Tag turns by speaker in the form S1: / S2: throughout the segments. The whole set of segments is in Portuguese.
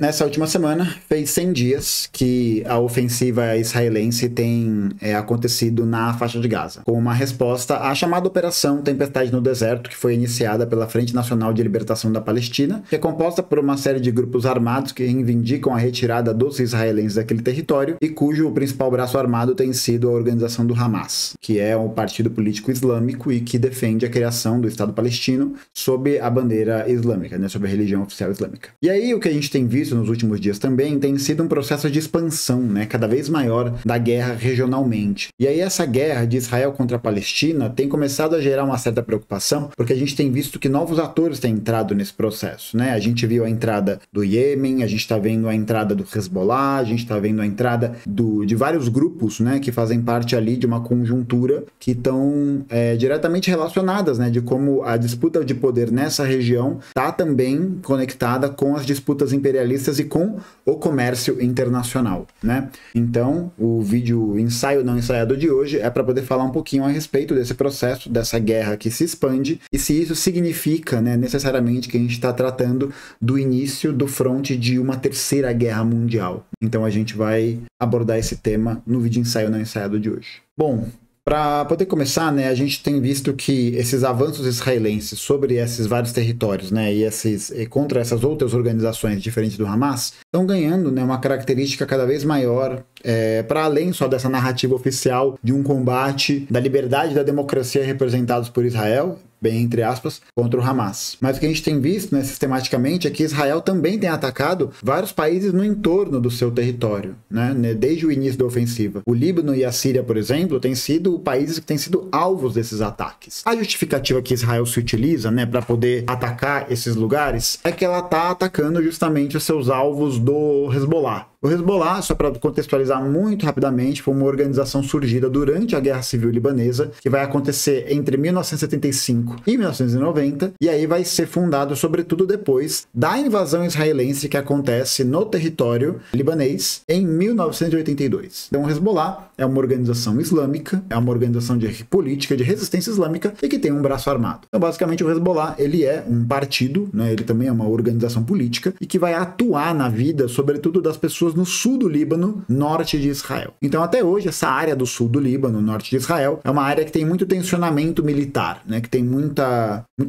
S1: Nessa última semana, fez 100 dias que a ofensiva israelense tem acontecido na faixa de Gaza, como uma resposta à chamada Operação Tempestade no Deserto, que foi iniciada pela Frente Nacional de Libertação da Palestina, que é composta por uma série de grupos armados que reivindicam a retirada dos israelenses daquele território e cujo principal braço armado tem sido a organização do Hamas, que é um partido político islâmico e que defende a criação do Estado palestino sob a bandeira islâmica, sob a religião oficial islâmica. E aí o que a gente tem visto nos últimos dias também tem sido um processo de expansão, cada vez maior da guerra regionalmente. E aí essa guerra de Israel contra a Palestina tem começado a gerar uma certa preocupação, porque a gente tem visto que novos atores têm entrado nesse processo, A gente viu a entrada do Iêmen, a gente está vendo a entrada do Hezbollah, a gente está vendo a entrada de vários grupos, que fazem parte ali de uma conjuntura que estão diretamente relacionadas, de como a disputa de poder nessa região está também conectada com as disputas imperialistas e com o comércio internacional, Então, o vídeo ensaio não ensaiado de hoje é para poder falar um pouquinho a respeito desse processo, dessa guerra que se expande e se isso significa, necessariamente que a gente está tratando do início do fronte de uma terceira guerra mundial. Então, a gente vai abordar esse tema no vídeo ensaio não ensaiado de hoje. Bom, para poder começar, a gente tem visto que esses avanços israelenses sobre esses vários territórios, e contra essas outras organizações diferentes do Hamas, estão ganhando, uma característica cada vez maior, para além só dessa narrativa oficial de um combate da liberdade e da democracia representados por Israel, bem entre aspas, contra o Hamas. Mas o que a gente tem visto, sistematicamente, é que Israel também tem atacado vários países no entorno do seu território, desde o início da ofensiva. O Líbano e a Síria, por exemplo, têm sido países que têm sido alvos desses ataques. A justificativa que Israel se utiliza, para poder atacar esses lugares, é que ela está atacando justamente os seus alvos do Hezbollah. O Hezbollah, só para contextualizar muito rapidamente, foi uma organização surgida durante a Guerra Civil Libanesa, que vai acontecer entre 1975 e 1990, e aí vai ser fundado sobretudo depois da invasão israelense que acontece no território libanês em 1982. Então o Hezbollah é uma organização islâmica, é uma organização de política de resistência islâmica e que tem um braço armado. Então basicamente o Hezbollah, ele é um partido, ele também é uma organização política e que vai atuar na vida, sobretudo das pessoas no sul do Líbano, norte de Israel. Então até hoje essa área do sul do Líbano, norte de Israel, é uma área que tem muito tensionamento militar, que tem muito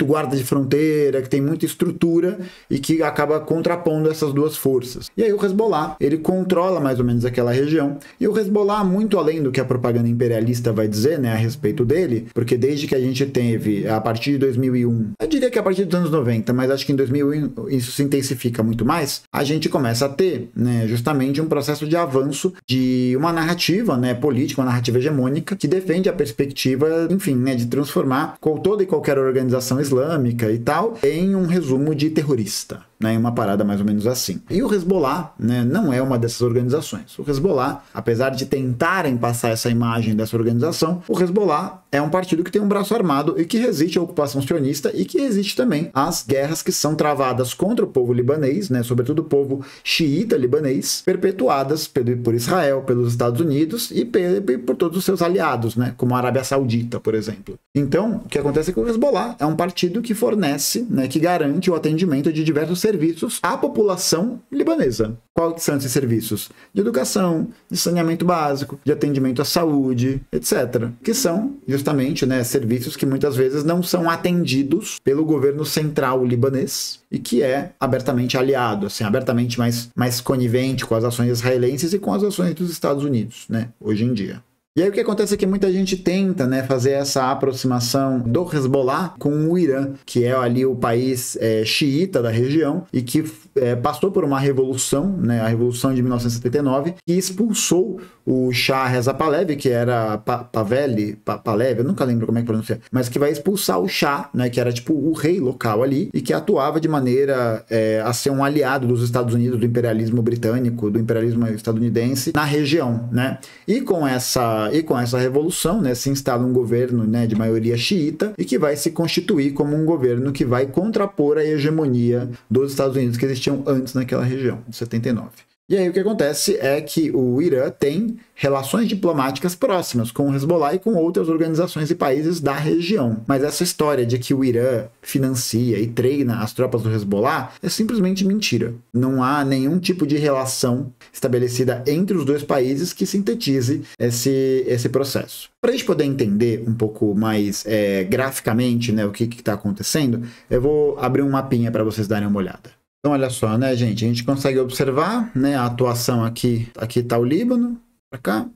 S1: guarda de fronteira, que tem muita estrutura e que acaba contrapondo essas duas forças. E aí o Hezbollah, ele controla mais ou menos aquela região, e o Hezbollah, muito além do que a propaganda imperialista vai dizer, a respeito dele, porque desde que a gente teve, a partir de 2001, eu diria que a partir dos anos 90, mas acho que em 2001 isso se intensifica muito mais, a gente começa a ter, justamente um processo de avanço de uma narrativa, política, uma narrativa hegemônica, que defende a perspectiva, enfim, de transformar toda e qualquer organização islâmica e tal em um resumo de terrorista. Uma parada mais ou menos assim. E o Hezbollah, não é uma dessas organizações. O Hezbollah, apesar de tentarem passar essa imagem dessa organização, o Hezbollah é um partido que tem um braço armado e que resiste à ocupação sionista e que resiste também às guerras que são travadas contra o povo libanês, sobretudo o povo xiita libanês, perpetuadas por Israel, pelos Estados Unidos e por todos os seus aliados, como a Arábia Saudita, por exemplo. Então, o que acontece é que o Hezbollah é um partido que fornece, que garante o atendimento de diversos serviços à população libanesa. Quais são esses serviços? De educação, de saneamento básico, de atendimento à saúde, etc. Que são justamente serviços que muitas vezes não são atendidos pelo governo central libanês e que é abertamente aliado, abertamente mais conivente com as ações israelenses e com as ações dos Estados Unidos, hoje em dia. E aí o que acontece é que muita gente tenta fazer essa aproximação do Hezbollah com o Irã, que é ali o país xiita da região e que passou por uma revolução, a Revolução de 1979, que expulsou o Shah Reza Pahlavi, que era Pahlavi, eu nunca lembro como é que pronuncia, mas que vai expulsar o Shah, que era tipo o rei local ali, e que atuava de maneira a ser um aliado dos Estados Unidos, do imperialismo britânico, do imperialismo estadunidense na região, E com essa revolução, se instala um governo, de maioria xiita e que vai se constituir como um governo que vai contrapor a hegemonia dos Estados Unidos que existiam antes naquela região, em 79. E aí o que acontece é que o Irã tem relações diplomáticas próximas com o Hezbollah e com outras organizações e países da região. Mas essa história de que o Irã financia e treina as tropas do Hezbollah é simplesmente mentira. Não há nenhum tipo de relação estabelecida entre os dois países que sintetize esse processo. Para a gente poder entender um pouco mais graficamente, né, o que está acontecendo, eu vou abrir um mapinha para vocês darem uma olhada. Então, olha só, né, gente? A gente consegue observar, né, a atuação aqui. Aqui está o Líbano, para cá.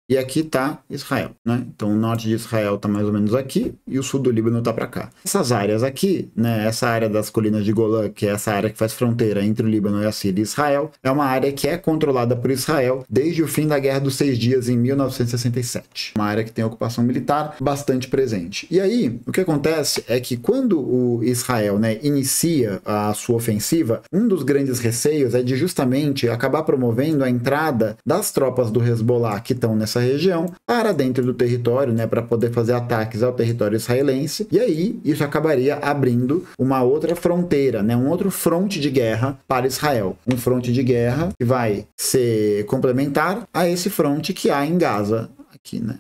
S1: E aqui está Israel, né? Então o norte de Israel está mais ou menos aqui e o sul do Líbano está para cá. Essas áreas aqui, né? Essa área das colinas de Golã, que é essa área que faz fronteira entre o Líbano e a Síria e Israel, é uma área que é controlada por Israel desde o fim da Guerra dos Seis Dias em 1967. Uma área que tem ocupação militar bastante presente. E aí, o que acontece é que quando o Israel, né, inicia a sua ofensiva, um dos grandes receios é de justamente acabar promovendo a entrada das tropas do Hezbollah que estão nessa região para dentro do território, né, para poder fazer ataques ao território israelense, e aí isso acabaria abrindo uma outra fronteira, né, um outro fronte de guerra para Israel, um fronte de guerra que vai ser complementar a esse fronte que há em Gaza aqui, né?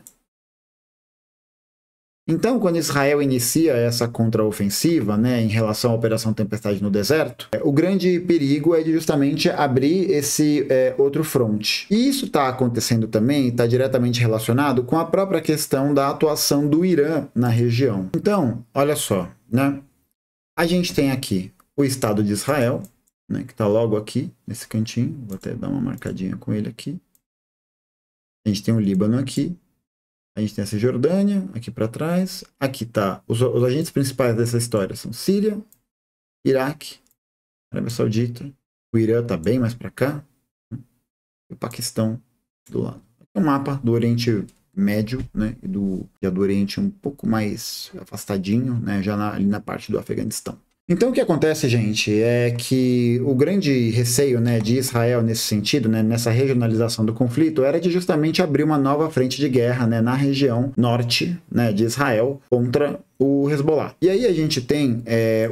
S1: Então, quando Israel inicia essa contraofensiva, né, em relação à Operação Tempestade no Deserto, o grande perigo é de justamente abrir esse outro fronte. E isso está acontecendo também, está diretamente relacionado com a própria questão da atuação do Irã na região. Então, olha só, né? A gente tem aqui o Estado de Israel, né, que está logo aqui, nesse cantinho. Vou até dar uma marcadinha com ele aqui. A gente tem o Líbano aqui. A gente tem a Cisjordânia aqui para trás. Aqui tá os agentes principais dessa história são Síria, Iraque, Arábia Saudita. O Irã tá bem mais para cá. E o Paquistão do lado. Aqui é um mapa do Oriente Médio, né? E do Oriente um pouco mais afastadinho, né? Já ali na parte do Afeganistão. Então o que acontece, gente, é que o grande receio, né, de Israel nesse sentido, né, nessa regionalização do conflito, era de justamente abrir uma nova frente de guerra, né, na região norte, né, de Israel contra o Hezbollah. E aí a gente tem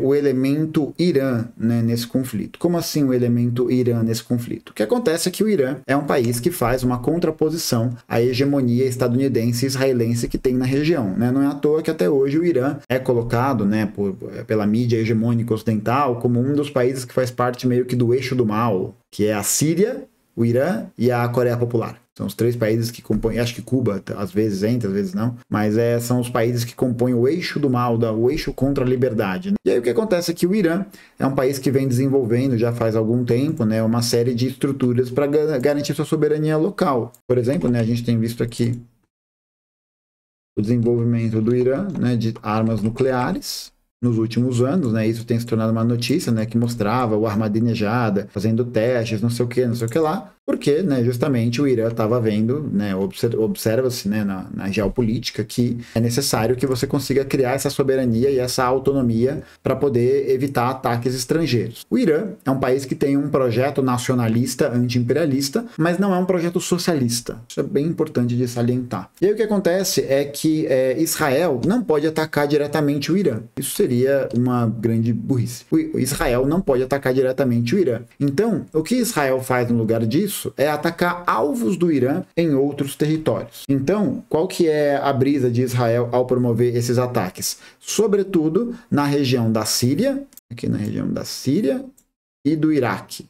S1: o elemento Irã, né, nesse conflito. Como assim o elemento Irã nesse conflito? O que acontece é que o Irã é um país que faz uma contraposição à hegemonia estadunidense e israelense que tem na região, né? Não é à toa que até hoje o Irã é colocado, né, pela mídia hegemônica ocidental como um dos países que faz parte meio que do eixo do mal, que é a Síria, o Irã e a Coreia Popular. São os três países que compõem, acho que Cuba às vezes entra, às vezes não, mas são os países que compõem o eixo do mal, o eixo contra a liberdade, né? E aí o que acontece é que o Irã é um país que vem desenvolvendo já faz algum tempo, né, uma série de estruturas para garantir sua soberania local. Por exemplo, né, a gente tem visto aqui o desenvolvimento do Irã, né, de armas nucleares nos últimos anos, né? Isso tem se tornado uma notícia, né, que mostrava o Ahmadinejad fazendo testes, não sei o que lá, porque, né, justamente o Irã estava vendo, né, observa-se, né, na geopolítica que é necessário que você consiga criar essa soberania e essa autonomia para poder evitar ataques estrangeiros. O Irã é um país que tem um projeto nacionalista, anti-imperialista, mas não é um projeto socialista. Isso é bem importante de salientar. E aí o que acontece é que Israel não pode atacar diretamente o Irã. Isso seria uma grande burrice. O Israel não pode atacar diretamente o Irã. Então, o que Israel faz no lugar disso é atacar alvos do Irã em outros territórios. Então, qual que é a brisa de Israel ao promover esses ataques? Sobretudo na região da Síria, aqui na região da Síria e do Iraque.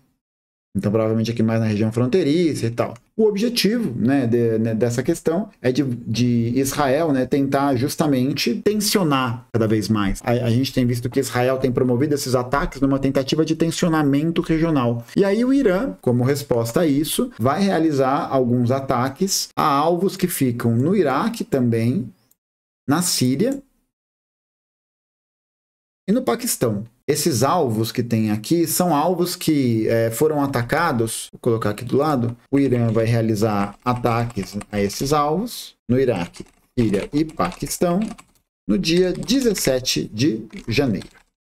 S1: Então, provavelmente aqui mais na região fronteiriça e tal. O objetivo, né, dessa questão é de Israel, né, tentar justamente tensionar cada vez mais. A gente tem visto que Israel tem promovido esses ataques numa tentativa de tensionamento regional. E aí o Irã, como resposta a isso, vai realizar alguns ataques a alvos que ficam no Iraque também, na Síria e no Paquistão. Esses alvos que tem aqui são alvos que foram atacados. Vou colocar aqui do lado. O Irã vai realizar ataques a esses alvos no Iraque, Síria e Paquistão no dia 17 de janeiro.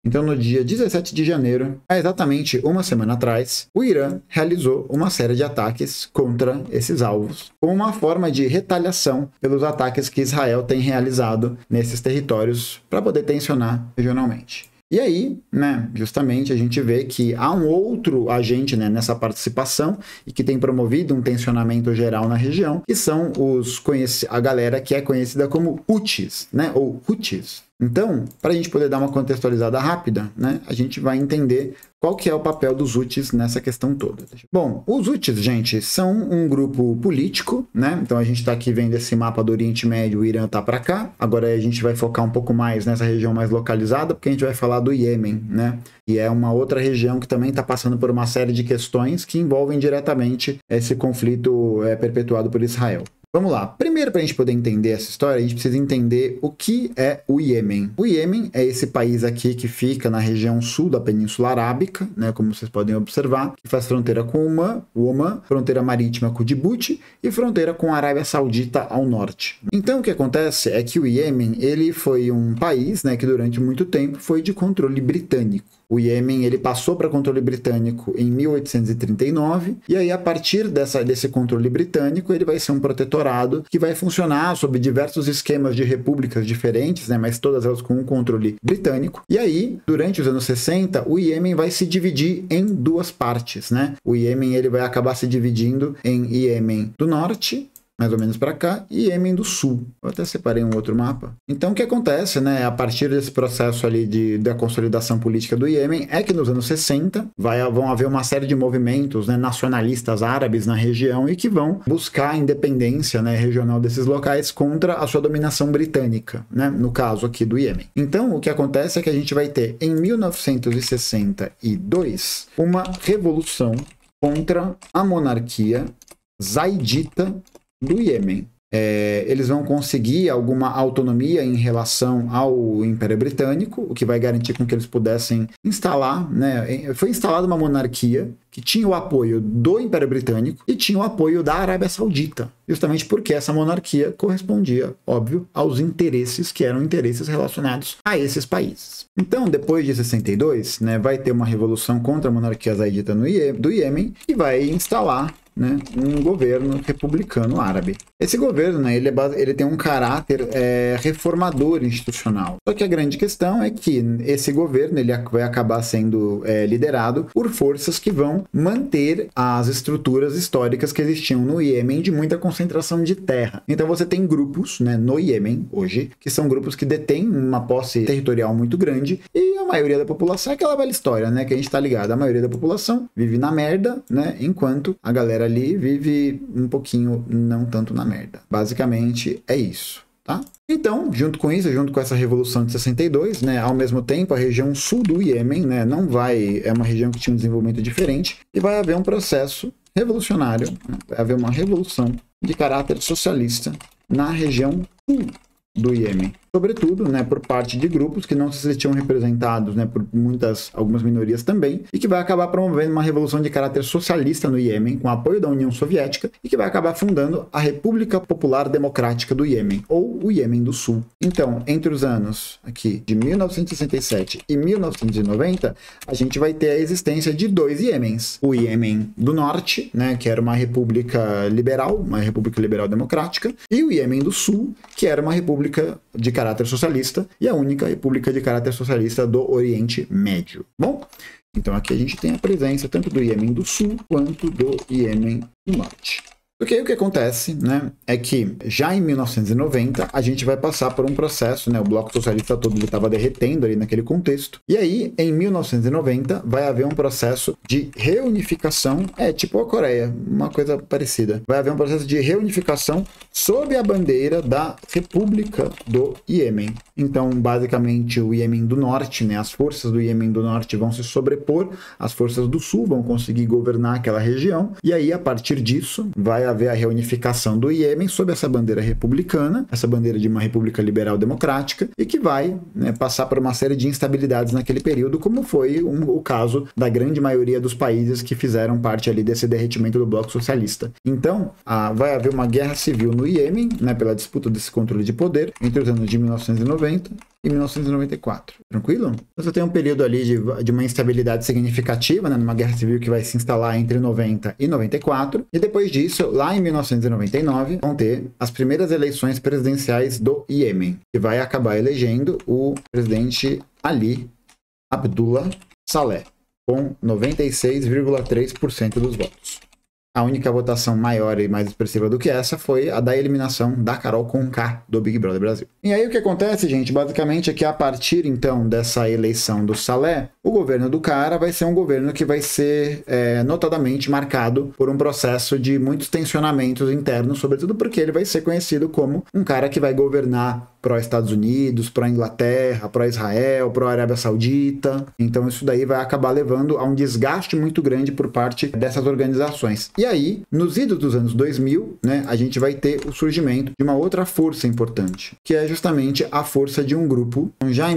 S1: Então, no dia 17 de janeiro, há exatamente uma semana atrás, o Irã realizou uma série de ataques contra esses alvos, como uma forma de retaliação pelos ataques que Israel tem realizado nesses territórios para poder tensionar regionalmente. E aí, né, justamente a gente vê que há um outro agente, né, nessa participação e que tem promovido um tensionamento geral na região, que são a galera que é conhecida como Houthis, né, ou Houthis. Então, para a gente poder dar uma contextualizada rápida, né, a gente vai entender qual que é o papel dos Houthis nessa questão toda. Bom, os Houthis, gente, são um grupo político, né? Então a gente está aqui vendo esse mapa do Oriente Médio, o Irã tá para cá. Agora a gente vai focar um pouco mais nessa região mais localizada, porque a gente vai falar do Iêmen, né? E é uma outra região que também está passando por uma série de questões que envolvem diretamente esse conflito perpetuado por Israel. Vamos lá. Primeiro, para a gente poder entender essa história, a gente precisa entender o que é o Iêmen. O Iêmen é esse país aqui que fica na região sul da Península Arábica, né, como vocês podem observar, que faz fronteira com o Omã, fronteira marítima com Djibouti e fronteira com a Arábia Saudita ao norte. Então, o que acontece é que o Iêmen, ele foi um país, né, que durante muito tempo foi de controle britânico. O Iêmen, ele passou para controle britânico em 1839, e aí a partir desse controle britânico, ele vai ser um protetorado que vai funcionar sob diversos esquemas de repúblicas diferentes, né, mas todas elas com um controle britânico. E aí, durante os anos 60, o Iêmen vai se dividir em duas partes, né? O Iêmen, ele vai acabar se dividindo em Iêmen do Norte, mais ou menos para cá, e Iêmen do Sul. Eu até separei um outro mapa. Então, o que acontece, né, a partir desse processo ali da consolidação política do Iêmen, é que nos anos 60 vão haver uma série de movimentos, né, nacionalistas árabes na região e que vão buscar a independência, né, regional desses locais contra a sua dominação britânica, né, no caso aqui do Iêmen. Então, o que acontece é que a gente vai ter, em 1962, uma revolução contra a monarquia zaidita do Iêmen. Eles vão conseguir alguma autonomia em relação ao Império Britânico, o que vai garantir com que eles pudessem instalar, né? Foi instalada uma monarquia que tinha o apoio do Império Britânico e tinha o apoio da Arábia Saudita, justamente porque essa monarquia correspondia, óbvio, aos interesses que eram interesses relacionados a esses países. Então, depois de 62, né, vai ter uma revolução contra a monarquia zaidita do Iêmen e vai instalar, né, um governo republicano árabe. Esse governo, né, ele tem um caráter reformador institucional. Só que a grande questão é que esse governo ele vai acabar sendo liderado por forças que vão manter as estruturas históricas que existiam no Iêmen de muita concentração de terra. Então você tem grupos, né, no Iêmen hoje, que são grupos que detêm uma posse territorial muito grande, e a maioria da população é aquela velha história, né, que a gente tá ligado. A maioria da população vive na merda, né, enquanto a galera ali vive um pouquinho, não tanto na merda. Basicamente é isso, tá? Então, junto com isso, junto com essa revolução de 62, né, ao mesmo tempo, a região sul do Iêmen, né, é uma região que tinha um desenvolvimento diferente, e vai haver um processo revolucionário, né, vai haver uma revolução de caráter socialista na região sul do Iêmen. Sobretudo, né, por parte de grupos que não se sentiam representados, né, por algumas minorias também, e que vai acabar promovendo uma revolução de caráter socialista no Iêmen, com apoio da União Soviética, e que vai acabar fundando a República Popular Democrática do Iêmen, ou o Iêmen do Sul. Então, entre os anos aqui de 1967 e 1990, a gente vai ter a existência de dois Iêmens. O Iêmen do Norte, né, que era uma república liberal democrática, e o Iêmen do Sul, que era uma república de caráter socialista e a única república de caráter socialista do Oriente Médio. Bom, então aqui a gente tem a presença tanto do Iêmen do Sul quanto do Iêmen do Norte. Porque o que acontece, né, é que já em 1990 a gente vai passar por um processo, né, o bloco socialista todo estava derretendo ali naquele contexto, e aí em 1990 vai haver um processo de reunificação, tipo a Coreia, uma coisa parecida, vai haver um processo de reunificação sob a bandeira da República do Iêmen. Então, basicamente, o Iêmen do Norte, né, as forças do Iêmen do Norte vão se sobrepor, as forças do Sul vão conseguir governar aquela região, e aí a partir disso vai haver a reunificação do Iêmen sob essa bandeira republicana, essa bandeira de uma república liberal democrática, e que vai, né, passar por uma série de instabilidades naquele período, como foi o caso da grande maioria dos países que fizeram parte ali desse derretimento do bloco socialista. Então, vai haver uma guerra civil no Iêmen, né, pela disputa desse controle de poder, entre os anos de 1990 e 1994. Tranquilo? Você tem um período ali de uma instabilidade significativa, né, numa guerra civil que vai se instalar entre 90 e 94, e depois disso, lá em 1999, vão ter as primeiras eleições presidenciais do Iêmen, que vai acabar elegendo o presidente Ali Abdullah Saleh, com 96,3% dos votos. A única votação maior e mais expressiva do que essa foi a da eliminação da Carol Conká do Big Brother Brasil. E aí o que acontece, gente, basicamente é que a partir então dessa eleição do Saleh, o governo do cara vai ser um governo que vai ser notadamente marcado por um processo de muitos tensionamentos internos, sobretudo porque ele vai ser conhecido como um cara que vai governar pró-Estados Unidos, pró-Inglaterra, pró-Israel, pró-Arábia Saudita. Então isso daí vai acabar levando a um desgaste muito grande por parte dessas organizações. E aí, nos idos dos anos 2000, né, a gente vai ter o surgimento de uma outra força importante, que é justamente a força de um grupo, já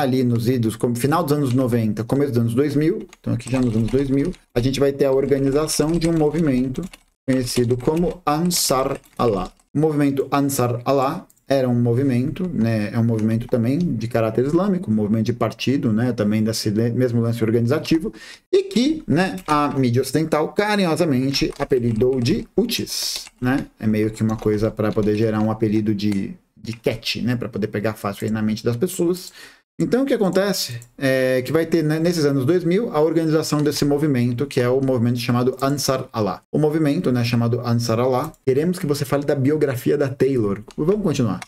S1: ali nos idos, como final dos anos 90, começo dos anos 2000, então aqui já nos anos 2000, a gente vai ter a organização de um movimento conhecido como Ansar Allah. O movimento Ansar Allah era um movimento, né, é um movimento também de caráter islâmico, um movimento de partido, né, também desse mesmo lance organizativo, e que, né, a mídia ocidental carinhosamente apelidou de Houthis, né, é meio que uma coisa para poder gerar um apelido de catch, né, para poder pegar fácil aí na mente das pessoas. Então o que acontece é que vai ter, né, nesses anos 2000 a organização desse movimento, que é o movimento chamado Ansar Allah. O movimento, né, chamado Ansar Allah, queremos que você fale da biografia da Taylor. Vamos continuar.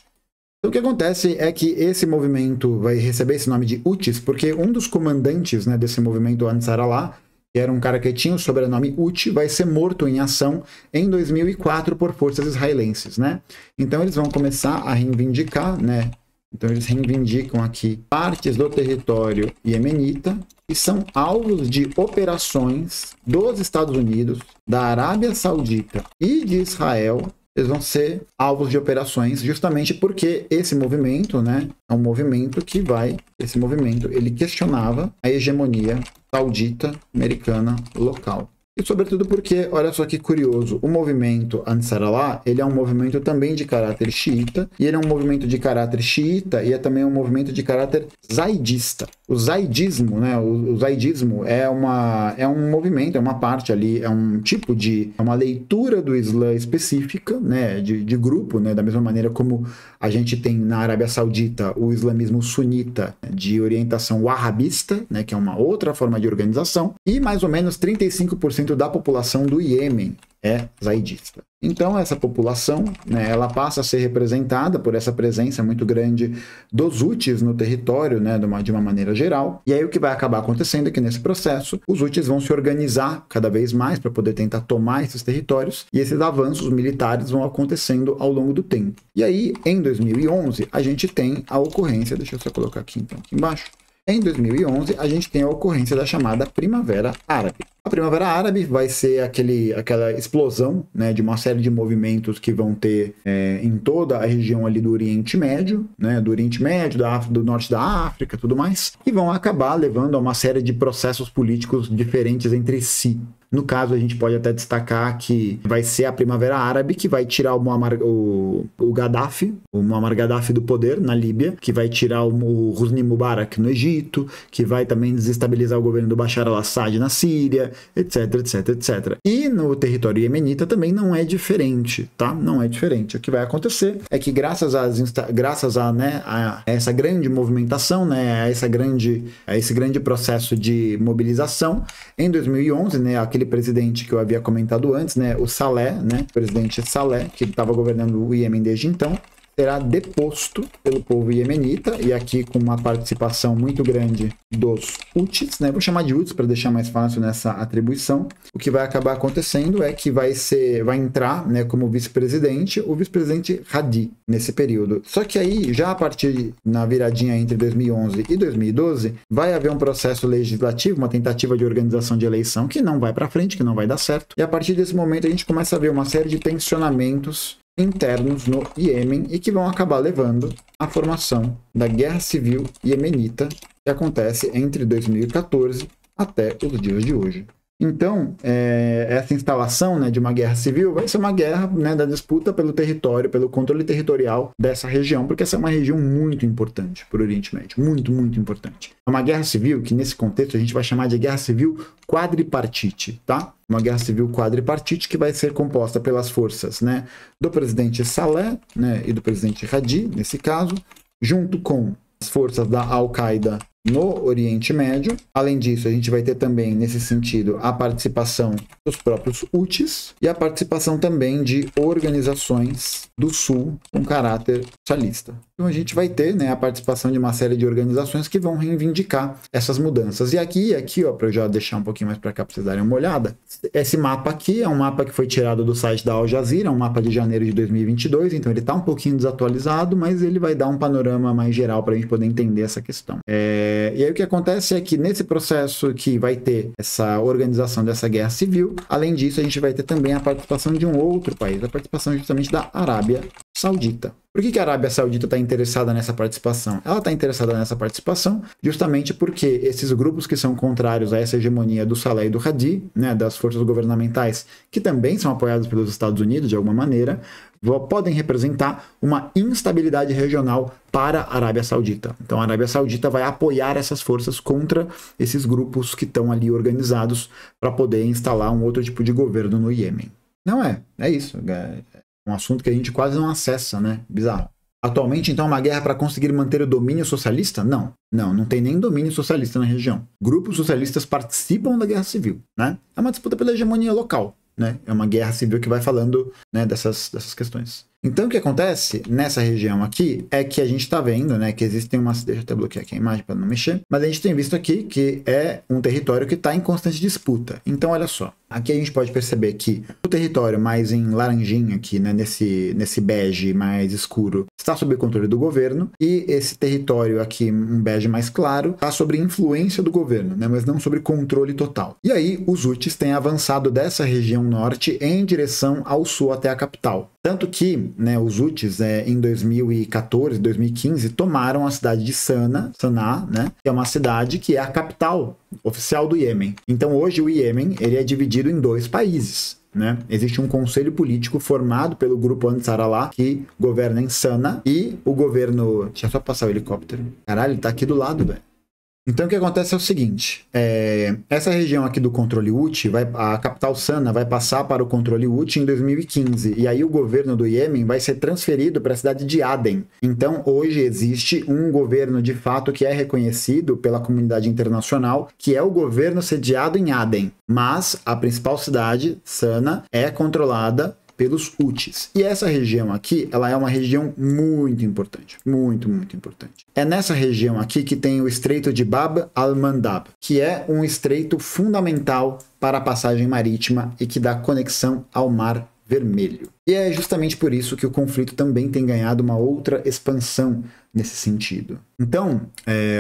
S1: Então o que acontece é que esse movimento vai receber esse nome de Houthis porque um dos comandantes, né, desse movimento Ansar Allah, que era um cara que tinha o sobrenome Houthi, vai ser morto em ação em 2004 por forças israelenses, né? Então eles vão começar a reivindicar, né? Então eles reivindicam aqui partes do território iemenita que são alvos de operações dos Estados Unidos, da Arábia Saudita e de Israel. Eles vão ser alvos de operações justamente porque esse movimento, né, é um movimento que esse movimento, ele questionava a hegemonia saudita americana local. E sobretudo porque, olha só que curioso, o movimento Ansar Allah, ele é um movimento também de caráter xiita, e ele é um movimento de caráter xiita e é também um movimento de caráter zaidista. O zaidismo, né, o zaidismo é um movimento, é uma parte ali, é um tipo de, é uma leitura do Islã específica, né, de grupo, né, da mesma maneira como a gente tem na Arábia Saudita o islamismo sunita de orientação wahhabista, né, que é uma outra forma de organização, e mais ou menos 35% da população do Iêmen é zaidista. Então essa população, né, ela passa a ser representada por essa presença muito grande dos Houthis no território, né, de uma maneira geral. E aí o que vai acabar acontecendo é que nesse processo os Houthis vão se organizar cada vez mais para poder tentar tomar esses territórios, e esses avanços militares vão acontecendo ao longo do tempo. E aí em 2011 a gente tem a ocorrência, deixa eu só colocar aqui então aqui embaixo. Em 2011, a gente tem a ocorrência da chamada Primavera Árabe. A Primavera Árabe vai ser aquela explosão, né, de uma série de movimentos que vão ter em toda a região ali do Oriente Médio, né, do Oriente Médio, do Norte da África, tudo mais, e vão acabar levando a uma série de processos políticos diferentes entre si. No caso, a gente pode até destacar que vai ser a Primavera Árabe que vai tirar o Gaddafi, o Muammar Gaddafi do poder na Líbia, que vai tirar o Hosni Mubarak no Egito, que vai também desestabilizar o governo do Bashar al-Assad na Síria, etc, etc, etc. E no território iemenita também não é diferente, tá? Não é diferente. O que vai acontecer é que graças a essa grande movimentação, né, a esse grande processo de mobilização, em 2011, né, aquele presidente que eu havia comentado antes, né, o Saleh, né, o presidente Saleh, que estava governando o Iêmen desde então, será deposto pelo povo iemenita, e aqui com uma participação muito grande dos Houthis, né? Vou chamar de Houthis para deixar mais fácil nessa atribuição. O que vai acabar acontecendo é que vai entrar, né, como vice-presidente o vice-presidente Hadi nesse período. Só que aí, já a partir na viradinha entre 2011 e 2012, vai haver um processo legislativo, uma tentativa de organização de eleição que não vai para frente, que não vai dar certo. E a partir desse momento a gente começa a ver uma série de tensionamentos internos no Iêmen e que vão acabar levando à formação da Guerra Civil Iemenita, que acontece entre 2014 até os dias de hoje. Então, essa instalação, né, de uma guerra civil vai ser uma guerra, né, da disputa pelo território, pelo controle territorial dessa região, porque essa é uma região muito importante para o Oriente Médio, muito, muito importante. É uma guerra civil que, nesse contexto, a gente vai chamar de guerra civil quadripartite, tá? Uma guerra civil quadripartite que vai ser composta pelas forças, né, do presidente Saleh, né, e do presidente Hadi, nesse caso, junto com as forças da Al-Qaeda no Oriente Médio. Além disso, a gente vai ter também, nesse sentido, a participação dos próprios Houthis e a participação também de organizações do Sul com caráter socialista. Então a gente vai ter, né, a participação de uma série de organizações que vão reivindicar essas mudanças. E aqui, ó, para eu já deixar um pouquinho mais para cá para vocês darem uma olhada, esse mapa aqui é um mapa que foi tirado do site da Al Jazeera, um mapa de janeiro de 2022, então ele está um pouquinho desatualizado, mas ele vai dar um panorama mais geral para a gente poder entender essa questão. E aí o que acontece é que nesse processo que vai ter essa organização dessa guerra civil, além disso a gente vai ter também a participação de um outro país, a participação justamente da Arábia Saudita. Por que a Arábia Saudita está interessada nessa participação? Ela está interessada nessa participação justamente porque esses grupos que são contrários a essa hegemonia do Saleh e do Hadi, né, das forças governamentais, que também são apoiadas pelos Estados Unidos de alguma maneira, podem representar uma instabilidade regional para a Arábia Saudita. Então a Arábia Saudita vai apoiar essas forças contra esses grupos que estão ali organizados para poder instalar um outro tipo de governo no Iêmen. Não é isso. É um assunto que a gente quase não acessa, né? Bizarro. Atualmente, então, é uma guerra para conseguir manter o domínio socialista? Não tem nem domínio socialista na região. Grupos socialistas participam da guerra civil, né? É uma disputa pela hegemonia local, né? É uma guerra civil que vai falando, né, dessas questões. Então, o que acontece nessa região aqui é que a gente está vendo, né, que existem umas... Deixa eu até bloquear aqui a imagem para não mexer. Mas a gente tem visto aqui que é um território que está em constante disputa. Então, olha só. Aqui a gente pode perceber que o território mais em laranjinha aqui, né, nesse bege mais escuro, está sob controle do governo. E esse território aqui, um bege mais claro, está sob influência do governo, né, mas não sobre controle total. E aí, os Houthis têm avançado dessa região norte em direção ao sul até a capital. Tanto que, né, os Houthis, em 2014, 2015, tomaram a cidade de Sanaa, né, que é uma cidade que é a capital oficial do Iêmen. Então, hoje, o Iêmen ele é dividido em dois países. Né? Existe um conselho político formado pelo grupo Ansar Allah, que governa em Sanaa, e o governo... Deixa eu só passar o helicóptero. Caralho, ele tá aqui do lado, velho. Então o que acontece é o seguinte, essa região aqui do controle Houthi, a capital Sanaa vai passar para o controle Houthi em 2015, e aí o governo do Iêmen vai ser transferido para a cidade de Aden. Então hoje existe um governo de fato que é reconhecido pela comunidade internacional, que é o governo sediado em Aden, mas a principal cidade, Sanaa, é controlada pelos Houthis. E essa região aqui, ela é uma região muito importante. Muito, muito importante. É nessa região aqui que tem o Estreito de Bab al-Mandab, que é um estreito fundamental para a passagem marítima e que dá conexão ao Mar Vermelho. E é justamente por isso que o conflito também tem ganhado uma outra expansão nesse sentido. Então,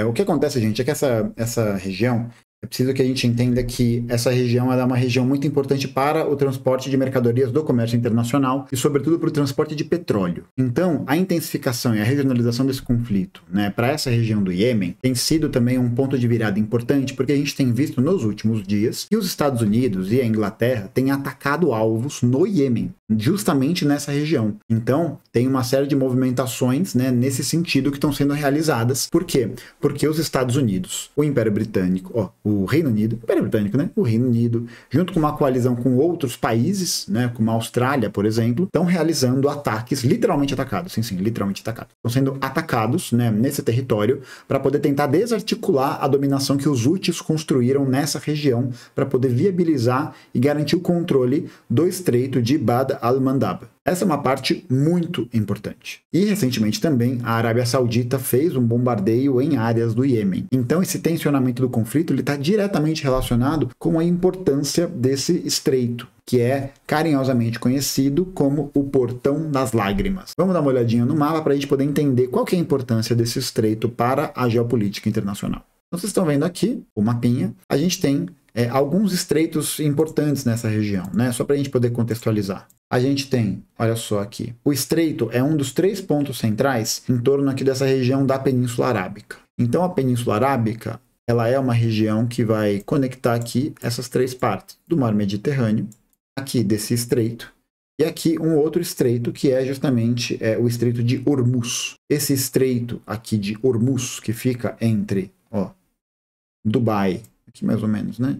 S1: o que acontece, gente, é que essa região... É preciso que a gente entenda que essa região é uma região muito importante para o transporte de mercadorias do comércio internacional e, sobretudo, para o transporte de petróleo. Então, a intensificação e a regionalização desse conflito, né, para essa região do Iêmen tem sido também um ponto de virada importante, porque a gente tem visto nos últimos dias que os Estados Unidos e a Inglaterra têm atacado alvos no Iêmen, justamente nessa região. Então, tem uma série de movimentações, né, nesse sentido que estão sendo realizadas. Por quê? Porque os Estados Unidos, o Império Britânico, o Reino Unido, Império Britânico, né? O Reino Unido, junto com uma coalizão com outros países, né? Como a Austrália, por exemplo, estão realizando ataques, literalmente atacados, sim, literalmente atacados. Estão sendo atacados, né, nesse território para poder tentar desarticular a dominação que os Houthis construíram nessa região para poder viabilizar e garantir o controle do Estreito de Bab al-Mandab. Essa é uma parte muito importante. E recentemente também a Arábia Saudita fez um bombardeio em áreas do Iêmen. Então esse tensionamento do conflito está diretamente relacionado com a importância desse estreito, que é carinhosamente conhecido como o Portão das Lágrimas. Vamos dar uma olhadinha no mapa para a gente poder entender qual que é a importância desse estreito para a geopolítica internacional. Então, vocês estão vendo aqui o mapinha. A gente tem alguns estreitos importantes nessa região, né? Só para a gente poder contextualizar. A gente tem, olha só aqui, o estreito é um dos 3 pontos centrais em torno aqui dessa região da Península Arábica. Então a Península Arábica, ela é uma região que vai conectar aqui essas 3 partes do Mar Mediterrâneo, aqui desse estreito, e aqui um outro estreito que é justamente o estreito de Hormuz. Esse estreito aqui de Hormuz, que fica entre Dubai, aqui mais ou menos, né?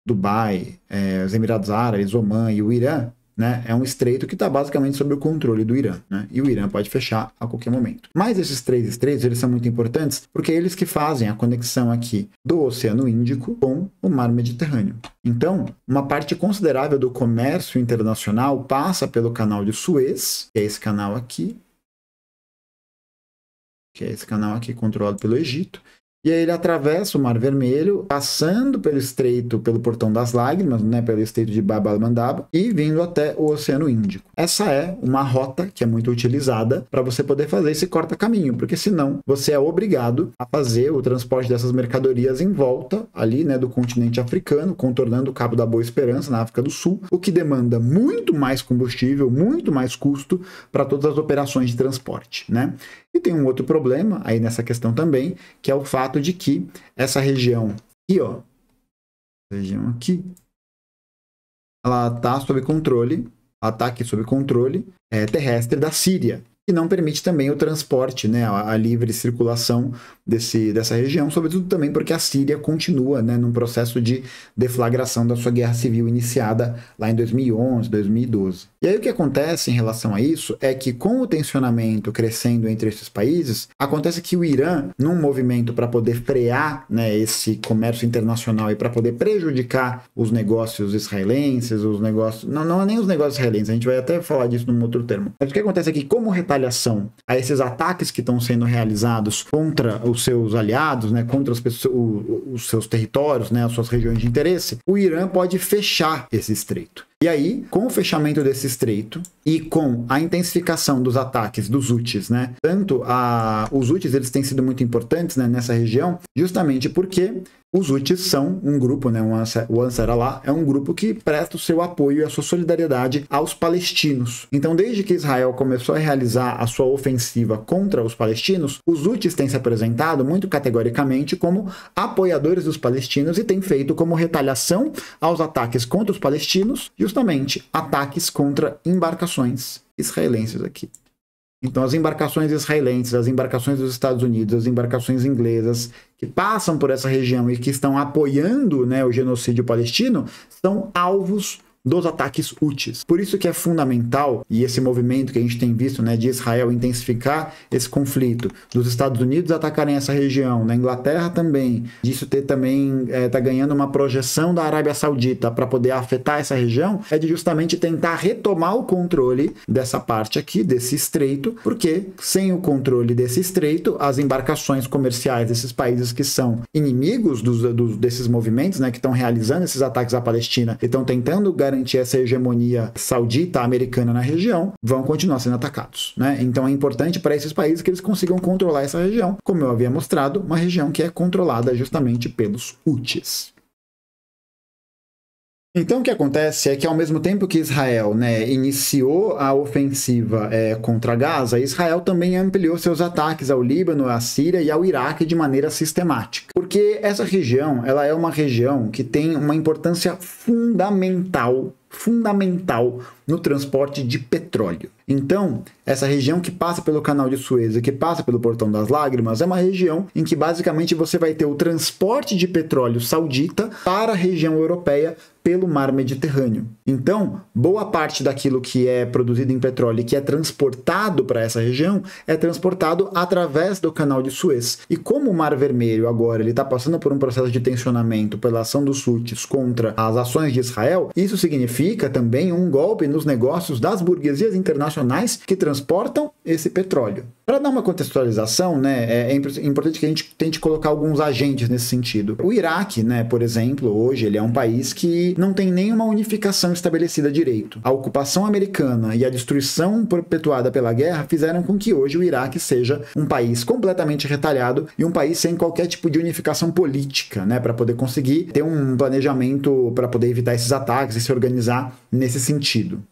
S1: Dubai, os Emirados Árabes, Omã e o Irã, né? É um estreito que está basicamente sob o controle do Irã, né? E o Irã pode fechar a qualquer momento. Mas esses 3 estreitos, eles são muito importantes porque é eles que fazem a conexão aqui do Oceano Índico com o Mar Mediterrâneo. Então, uma parte considerável do comércio internacional passa pelo Canal de Suez, que é esse canal aqui, controlado pelo Egito. E aí ele atravessa o Mar Vermelho, passando pelo estreito, pelo Portão das Lágrimas, né, pelo estreito de Bab al-Mandab, e vindo até o Oceano Índico. Essa é uma rota que é muito utilizada para você poder fazer esse corta-caminho, porque senão você é obrigado a fazer o transporte dessas mercadorias em volta ali, né, do continente africano, contornando o Cabo da Boa Esperança, na África do Sul, o que demanda muito mais combustível, muito mais custo para todas as operações de transporte, né? E tem um outro problema aí nessa questão também, que é o fato de que essa região aqui, ó, ela está sob controle, terrestre da Síria, que não permite também o transporte, né, a livre circulação dessa região, sobretudo também porque a Síria continua, né, num processo de deflagração da sua guerra civil iniciada lá em 2011, 2012. E aí o que acontece em relação a isso é que com o tensionamento crescendo entre esses países, acontece que o Irã, num movimento para poder frear, né, esse comércio internacional e para poder prejudicar os negócios israelenses, os negócios... Não é nem os negócios israelenses, a gente vai até falar disso num outro termo. Mas o que acontece é que, como retaliação a esses ataques que estão sendo realizados contra os seus aliados, né, contra os seus territórios, né, as suas regiões de interesse, o Irã pode fechar esse estreito. E aí, com o fechamento desse estreito e com a intensificação dos ataques dos Houthis, né? Os Houthis, eles têm sido muito importantes, né, nessa região, justamente porque os Houthis são um grupo, né, o Ansar Allah é um grupo que presta o seu apoio e a sua solidariedade aos palestinos. Então, desde que Israel começou a realizar a sua ofensiva contra os palestinos, os Houthis têm se apresentado muito categoricamente como apoiadores dos palestinos e têm feito como retaliação aos ataques contra os palestinos, justamente ataques contra embarcações israelenses aqui. Então, as embarcações israelenses, as embarcações dos Estados Unidos, as embarcações inglesas que passam por essa região e que estão apoiando, né, o genocídio palestino, são alvos dos ataques Houthis. Por isso que é fundamental, e esse movimento que a gente tem visto, né, de Israel intensificar esse conflito, dos Estados Unidos atacarem essa região, na Inglaterra também, disso ter também, tá ganhando uma projeção da Arábia Saudita para poder afetar essa região, é de justamente tentar retomar o controle dessa parte aqui, desse estreito, porque sem o controle desse estreito, as embarcações comerciais desses países que são inimigos desses movimentos, né, que estão realizando esses ataques à Palestina e estão tentando garantir essa hegemonia saudita americana na região, vão continuar sendo atacados, né? Então é importante para esses países que eles consigam controlar essa região, como eu havia mostrado, uma região que é controlada justamente pelos Houthis. Então o que acontece é que ao mesmo tempo que Israel, né, iniciou a ofensiva contra Gaza, Israel também ampliou seus ataques ao Líbano, à Síria e ao Iraque de maneira sistemática. Porque essa região, ela é uma região que tem uma importância fundamental no transporte de petróleo. Então, essa região que passa pelo Canal de Suez e que passa pelo Portão das Lágrimas é uma região em que basicamente você vai ter o transporte de petróleo saudita para a região europeia pelo Mar Mediterrâneo. Então, boa parte daquilo que é produzido em petróleo e que é transportado para essa região é transportado através do Canal de Suez. E como o Mar Vermelho agora ele está passando por um processo de tensionamento pela ação dos Houthis contra as ações de Israel, isso significa também um golpe nos negócios das burguesias internacionais que transportam esse petróleo. Para dar uma contextualização, né, é importante que a gente tente colocar alguns agentes nesse sentido. O Iraque, né, por exemplo, hoje ele é um país que não tem nenhuma unificação estabelecida direito. A ocupação americana e a destruição perpetuada pela guerra fizeram com que hoje o Iraque seja um país completamente retalhado e um país sem qualquer tipo de unificação política, né, para poder conseguir ter um planejamento para poder evitar esses ataques e se organizar nesse sentido.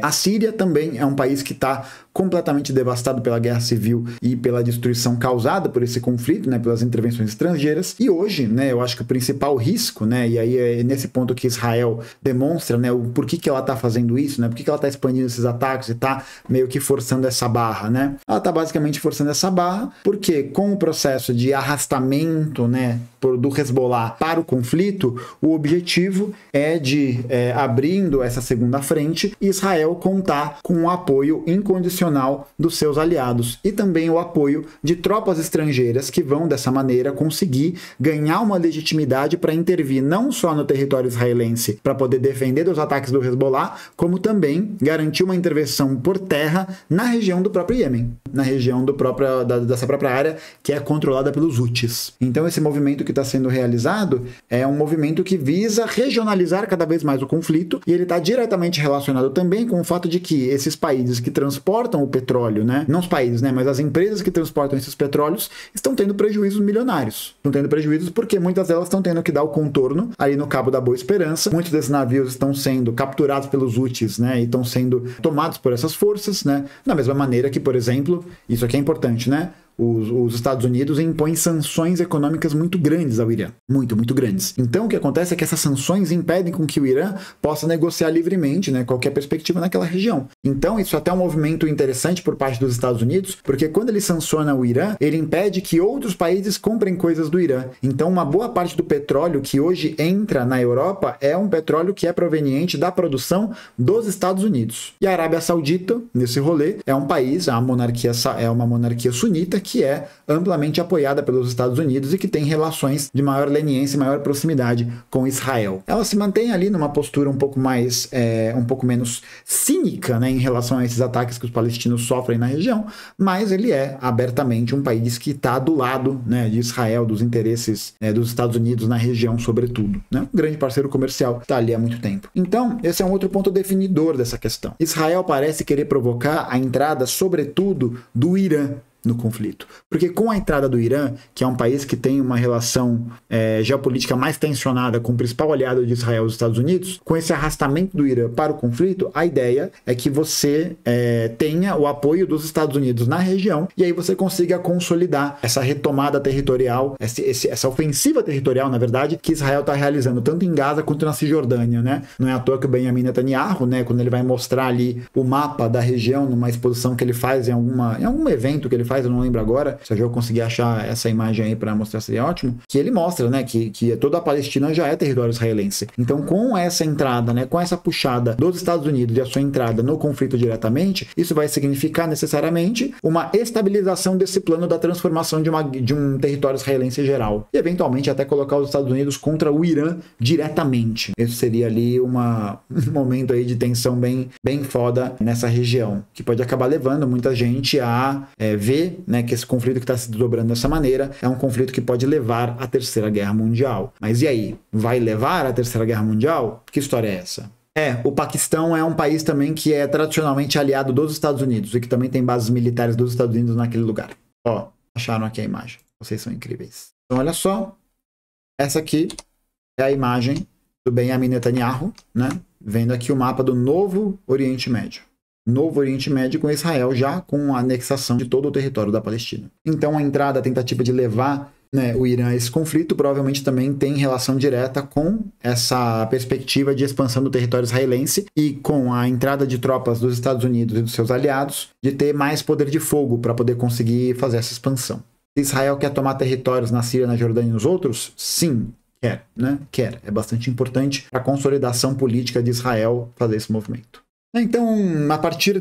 S1: A Síria também é um país que está completamente devastado pela guerra civil e pela destruição causada por esse conflito, né, pelas intervenções estrangeiras. E hoje, né, eu acho que o principal risco, né, e aí é nesse ponto que Israel demonstra, né, o porquê que ela está fazendo isso, né, por que ela está expandindo esses ataques e está meio que forçando essa barra, né? Ela está basicamente forçando essa barra porque com o processo de arrastamento, né, do Hezbollah para o conflito, o objetivo é de, abrindo essa segunda frente, Israel contar com o apoio incondicional dos seus aliados e também o apoio de tropas estrangeiras que vão, dessa maneira, conseguir ganhar uma legitimidade para intervir não só no território israelense para poder defender dos ataques do Hezbollah, como também garantir uma intervenção por terra na região do próprio Iêmen, na região dessa própria área que é controlada pelos Houthis. Então esse movimento que está sendo realizado é um movimento que visa regionalizar cada vez mais o conflito e ele está diretamente relacionado também com o fato de que esses países que transportam o petróleo, né, não os países, né, mas as empresas que transportam esses petróleos estão tendo prejuízos milionários. Estão tendo prejuízos porque muitas delas estão tendo que dar o contorno ali no Cabo da Boa Esperança. Muitos desses navios estão sendo capturados pelos Houthis, né, e estão sendo tomados por essas forças, né, da mesma maneira que, por exemplo, isso aqui é importante, né, os Estados Unidos impõem sanções econômicas muito grandes ao Irã. Muito grandes. Então, o que acontece é que essas sanções impedem com que o Irã possa negociar livremente, né, qualquer perspectiva naquela região. Então, isso até é um movimento interessante por parte dos Estados Unidos, porque quando ele sanciona o Irã, ele impede que outros países comprem coisas do Irã. Então, uma boa parte do petróleo que hoje entra na Europa é um petróleo que é proveniente da produção dos Estados Unidos. E a Arábia Saudita, nesse rolê, é um país, é uma monarquia sunita, que é amplamente apoiada pelos Estados Unidos e que tem relações de maior leniência e maior proximidade com Israel. Ela se mantém ali numa postura um pouco menos cínica, né, em relação a esses ataques que os palestinos sofrem na região, mas ele é abertamente um país que está do lado, né, de Israel, dos interesses dos Estados Unidos na região, sobretudo, né, um grande parceiro comercial, está ali há muito tempo. Então, esse é um outro ponto definidor dessa questão. Israel parece querer provocar a entrada, sobretudo, do Irã no conflito. Porque com a entrada do Irã, que é um país que tem uma relação geopolítica mais tensionada com o principal aliado de Israel, os Estados Unidos, com esse arrastamento do Irã para o conflito, a ideia é que você tenha o apoio dos Estados Unidos na região e aí você consiga consolidar essa retomada territorial, essa ofensiva territorial, na verdade, que Israel está realizando tanto em Gaza quanto na Cisjordânia, né? Não é à toa que o Benjamin Netanyahu, né, quando ele vai mostrar ali o mapa da região numa exposição que ele faz em algum evento que ele faz, eu não lembro agora, se eu conseguir achar essa imagem aí para mostrar, seria ótimo, que ele mostra, né, que toda a Palestina já é território israelense. Então, com essa entrada, né, com essa puxada dos Estados Unidos e a sua entrada no conflito diretamente, isso vai significar necessariamente uma estabilização desse plano da transformação de um território israelense geral. E, eventualmente, até colocar os Estados Unidos contra o Irã diretamente. Esse seria ali um momento aí de tensão bem foda nessa região, que pode acabar levando muita gente a ver, né, que esse conflito que está se desdobrando dessa maneira é um conflito que pode levar à Terceira Guerra Mundial. Mas e aí? Vai levar à Terceira Guerra Mundial? Que história é essa? O Paquistão é um país também que é tradicionalmente aliado dos Estados Unidos e que também tem bases militares dos Estados Unidos naquele lugar. Ó, acharam aqui a imagem. Vocês são incríveis. Então, olha só. Essa aqui é a imagem do Benjamin Netanyahu, né? Vendo aqui o mapa do Novo Oriente Médio. Novo Oriente Médio com Israel já com a anexação de todo o território da Palestina. Então a tentativa de levar, né, o Irã a esse conflito provavelmente também tem relação direta com essa perspectiva de expansão do território israelense e com a entrada de tropas dos Estados Unidos e dos seus aliados de ter mais poder de fogo para poder conseguir fazer essa expansão. Israel quer tomar territórios na Síria, na Jordânia e nos outros? Sim. Quer, né? Quer. É bastante importante para a consolidação política de Israel fazer esse movimento. Então, a partir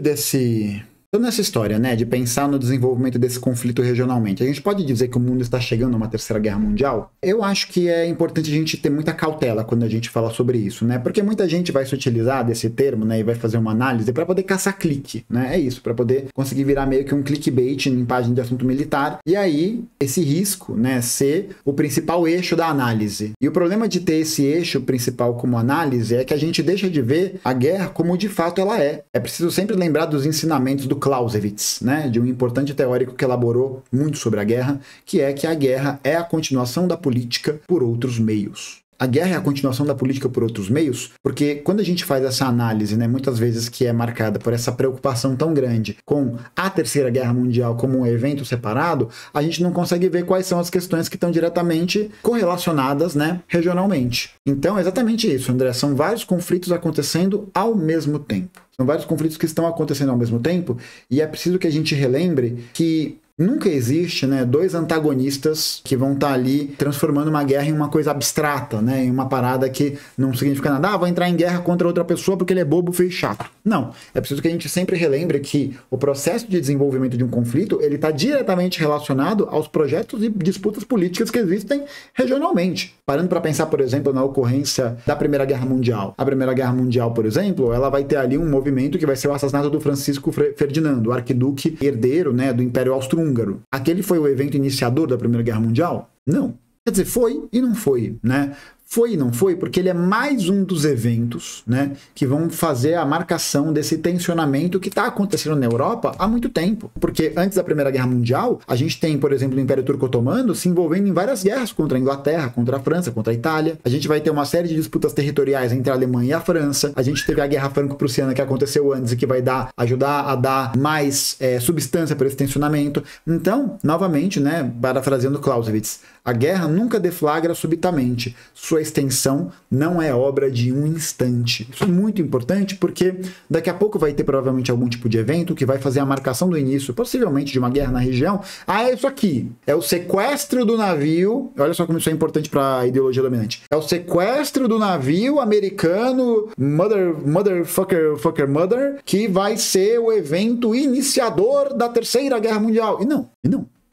S1: toda essa história, né, de pensar no desenvolvimento desse conflito regionalmente, a gente pode dizer que o mundo está chegando a uma terceira guerra mundial? Eu acho que é importante a gente ter muita cautela quando a gente fala sobre isso, né, porque muita gente vai se utilizar desse termo, né, e vai fazer uma análise para poder caçar clique, né, é isso, para poder conseguir virar meio que um clickbait em página de assunto militar, e aí esse risco, né, ser o principal eixo da análise. E o problema de ter esse eixo principal como análise é que a gente deixa de ver a guerra como de fato ela é. É preciso sempre lembrar dos ensinamentos do Clausewitz, né, de um importante teórico que elaborou muito sobre a guerra, que é que a guerra é a continuação da política por outros meios. A guerra é a continuação da política por outros meios, porque quando a gente faz essa análise, né, muitas vezes que é marcada por essa preocupação tão grande com a Terceira Guerra Mundial como um evento separado, a gente não consegue ver quais são as questões que estão diretamente correlacionadas, né, regionalmente. Então, é exatamente isso, André, são vários conflitos acontecendo ao mesmo tempo. São vários conflitos que estão acontecendo ao mesmo tempo, e é preciso que a gente relembre que nunca existe, né, dois antagonistas que vão estar ali transformando uma guerra em uma coisa abstrata, né, em uma parada que não significa nada. Ah, vou entrar em guerra contra outra pessoa porque ele é bobo, feio e chato. Não. É preciso que a gente sempre relembre que o processo de desenvolvimento de um conflito, ele está diretamente relacionado aos projetos e disputas políticas que existem regionalmente. Parando para pensar, por exemplo, na ocorrência da Primeira Guerra Mundial. A Primeira Guerra Mundial, por exemplo, ela vai ter ali um movimento que vai ser o assassinato do Francisco Ferdinando, o arquiduque herdeiro, né, do Império Austro-Húngaro. Aquele foi o evento iniciador da Primeira Guerra Mundial? Não. Quer dizer, foi e não foi, né? Foi e não foi porque ele é mais um dos eventos, né, que vão fazer a marcação desse tensionamento que está acontecendo na Europa há muito tempo. Porque antes da Primeira Guerra Mundial, a gente tem, por exemplo, o Império Turco-Otomano se envolvendo em várias guerras contra a Inglaterra, contra a França, contra a Itália. A gente vai ter uma série de disputas territoriais entre a Alemanha e a França. A gente teve a Guerra Franco-Prussiana que aconteceu antes e que vai ajudar a dar mais substância para esse tensionamento. Então, novamente, né, parafraseando Clausewitz, a guerra nunca deflagra subitamente. Sua extensão não é obra de um instante. Isso é muito importante porque daqui a pouco vai ter provavelmente algum tipo de evento que vai fazer a marcação do início, possivelmente de uma guerra na região. Ah, é isso aqui. É o sequestro do navio. Olha só como isso é importante para a ideologia dominante. É o sequestro do navio americano mother, que vai ser o evento iniciador da Terceira Guerra Mundial. E não.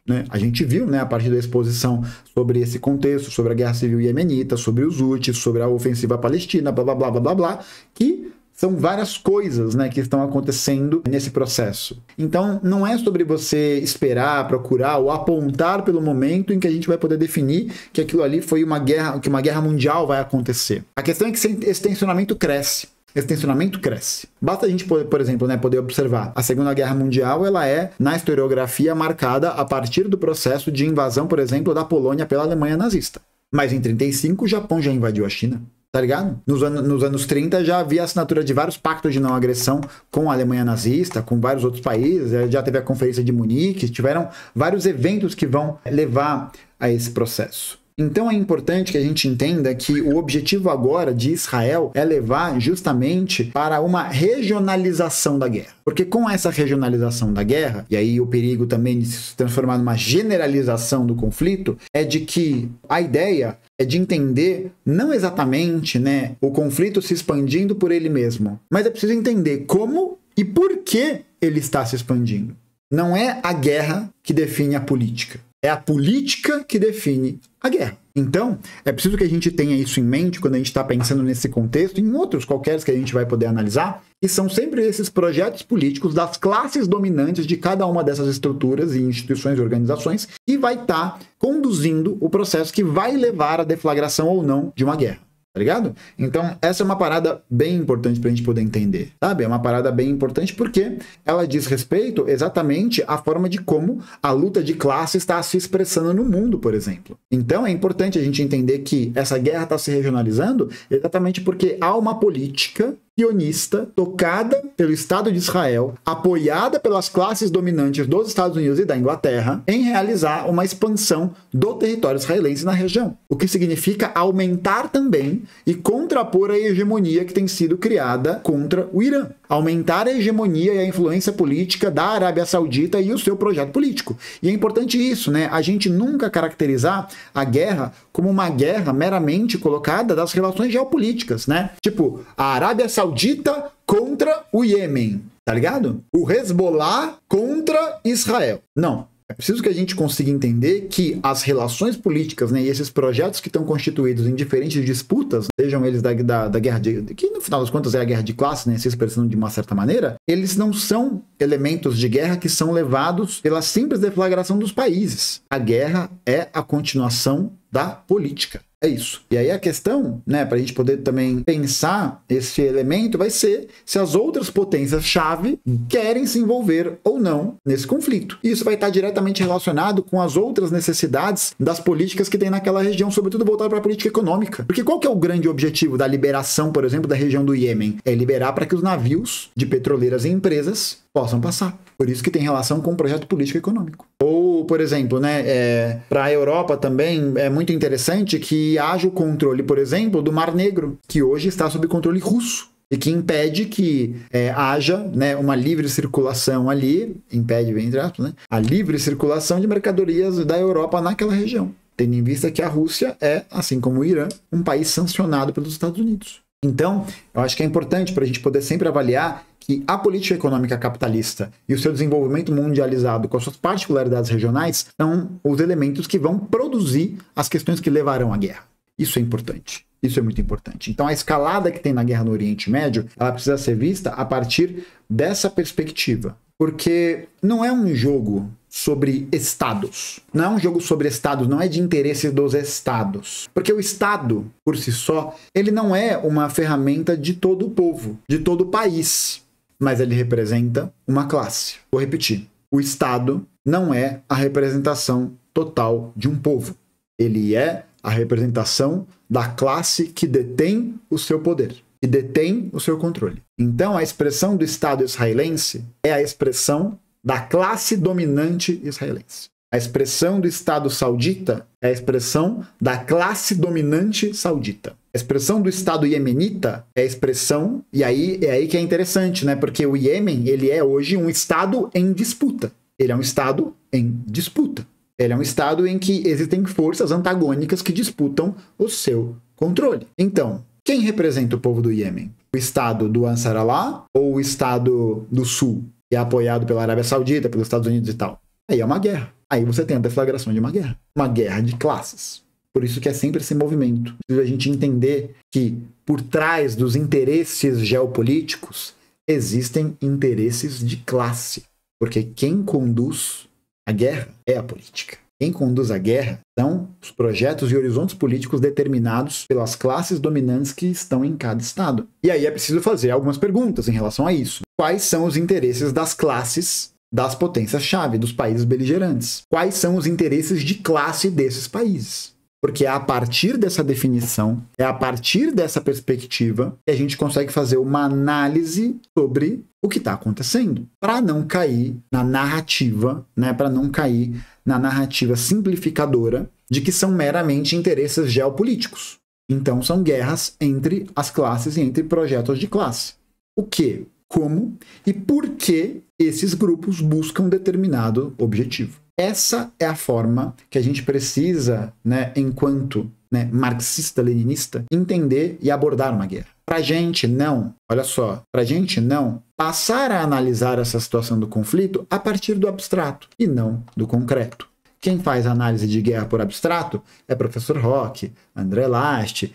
S1: Né? A gente viu, né, a partir da exposição sobre esse contexto, sobre a guerra civil iemenita, sobre os Houthis, sobre a ofensiva palestina, blá, blá, blá, blá, blá, blá, que são várias coisas, né, que estão acontecendo nesse processo. Então, não é sobre você esperar, procurar ou apontar pelo momento em que a gente vai poder definir que aquilo ali foi uma guerra, que uma guerra mundial vai acontecer. A questão é que esse tensionamento cresce. Esse tensionamento cresce. Basta a gente, por exemplo, né, poder observar. A Segunda Guerra Mundial, ela é, na historiografia, marcada a partir do processo de invasão, por exemplo, da Polônia pela Alemanha nazista. Mas em 1935, o Japão já invadiu a China. Tá ligado? Nos anos 30 já havia assinatura de vários pactos de não agressão com a Alemanha nazista, com vários outros países. Já teve a Conferência de Munique, tiveram vários eventos que vão levar a esse processo. Então é importante que a gente entenda que o objetivo agora de Israel é levar justamente para uma regionalização da guerra. Porque com essa regionalização da guerra, e aí o perigo também de se transformar numa generalização do conflito, é de que a ideia é de entender não exatamente, né, o conflito se expandindo por ele mesmo, mas é preciso entender como e por que ele está se expandindo. Não é a guerra que define a política. É a política que define a guerra. Então, é preciso que a gente tenha isso em mente quando a gente está pensando nesse contexto e em outros qualquer que a gente vai poder analisar, que são sempre esses projetos políticos das classes dominantes de cada uma dessas estruturas e instituições e organizações que vai estar conduzindo o processo que vai levar à deflagração ou não de uma guerra. Tá ligado? Então, essa é uma parada bem importante pra gente poder entender, sabe? É uma parada bem importante porque ela diz respeito exatamente à forma de como a luta de classe está se expressando no mundo, por exemplo. Então, é importante a gente entender que essa guerra está se regionalizando exatamente porque há uma política sionista tocada pelo Estado de Israel, apoiada pelas classes dominantes dos Estados Unidos e da Inglaterra, em realizar uma expansão do território israelense na região. O que significa aumentar também e contrapor a hegemonia que tem sido criada contra o Irã. Aumentar a hegemonia e a influência política da Arábia Saudita e o seu projeto político. E é importante isso, né? A gente nunca caracterizar a guerra como uma guerra meramente colocada das relações geopolíticas, né? Tipo, a Arábia Saudita contra o Iêmen, tá ligado? O Hezbollah contra Israel. Não. É preciso que a gente consiga entender que as relações políticas, né, e esses projetos que estão constituídos em diferentes disputas, sejam eles da guerra que no final das contas é a guerra de classe, né, se expressando de uma certa maneira, eles não são elementos de guerra que são levados pela simples deflagração dos países. A guerra é a continuação da política. É isso. E aí a questão, né, para a gente poder também pensar esse elemento vai ser se as outras potências-chave querem se envolver ou não nesse conflito. E isso vai estar diretamente relacionado com as outras necessidades das políticas que tem naquela região, sobretudo voltado para a política econômica. Porque qual que é o grande objetivo da liberação, por exemplo, da região do Iêmen? É liberar para que os navios de petroleiras e empresas possam passar. Por isso que tem relação com o projeto político econômico. Ou, por exemplo, né, para a Europa também é muito interessante que haja o controle, por exemplo, do Mar Negro, que hoje está sob controle russo e que impede que haja, né, uma livre circulação ali, impede, entre aspas, né, a livre circulação de mercadorias da Europa naquela região, tendo em vista que a Rússia é, assim como o Irã, um país sancionado pelos Estados Unidos. Então, eu acho que é importante para a gente poder sempre avaliar que a política econômica capitalista e o seu desenvolvimento mundializado com as suas particularidades regionais são os elementos que vão produzir as questões que levarão à guerra. Isso é importante. Isso é muito importante. Então, a escalada que tem na guerra no Oriente Médio, ela precisa ser vista a partir dessa perspectiva. Porque não é um jogo sobre estados. Não é um jogo sobre estados, não é de interesse dos estados. Porque o Estado, por si só, ele não é uma ferramenta de todo o povo, de todo o país. Mas ele representa uma classe. Vou repetir. O Estado não é a representação total de um povo. Ele é a representação da classe que detém o seu poder, que detém o seu controle. Então, a expressão do Estado israelense é a expressão da classe dominante israelense. A expressão do Estado saudita é a expressão da classe dominante saudita. A expressão do Estado iemenita é a expressão, e aí é aí que é interessante, né? Porque o Iêmen, ele é hoje um Estado em disputa. Ele é um Estado em disputa. Ele é um Estado em que existem forças antagônicas que disputam o seu controle. Então, quem representa o povo do Iêmen? O Estado do Ansar Allah ou o Estado do Sul, que é apoiado pela Arábia Saudita, pelos Estados Unidos e tal? Aí é uma guerra. Aí você tem a deflagração de uma guerra de classes. Por isso que é sempre esse movimento. Precisa a gente entender que por trás dos interesses geopolíticos existem interesses de classe. Porque quem conduz a guerra é a política. Quem conduz a guerra são os projetos e horizontes políticos determinados pelas classes dominantes que estão em cada estado. E aí é preciso fazer algumas perguntas em relação a isso. Quais são os interesses das classes das potências-chave, dos países beligerantes? Quais são os interesses de classe desses países? Porque é a partir dessa definição, é a partir dessa perspectiva que a gente consegue fazer uma análise sobre o que está acontecendo, para não cair na narrativa, né, para não cair na narrativa simplificadora de que são meramente interesses geopolíticos. Então são guerras entre as classes e entre projetos de classe. O que, como e por que esses grupos buscam determinado objetivo. Essa é a forma que a gente precisa, né, enquanto, né, marxista-leninista, entender e abordar uma guerra. Pra gente não, olha só, pra gente não passar a analisar essa situação do conflito a partir do abstrato e não do concreto. Quem faz análise de guerra por abstrato é professor Roque, André Last,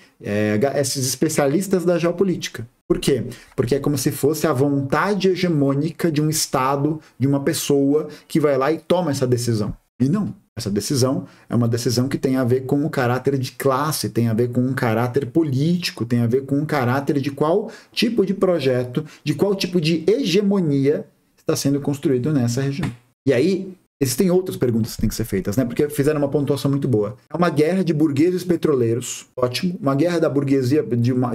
S1: esses especialistas da geopolítica. Por quê? Porque é como se fosse a vontade hegemônica de um Estado, de uma pessoa que vai lá e toma essa decisão. E não. Essa decisão é uma decisão que tem a ver com o caráter de classe, tem a ver com um caráter político, tem a ver com um caráter de qual tipo de projeto, de qual tipo de hegemonia está sendo construído nessa região. E aí, existem outras perguntas que têm que ser feitas, né? Porque fizeram uma pontuação muito boa. É uma guerra de burgueses petroleiros, ótimo. Uma guerra da burguesia,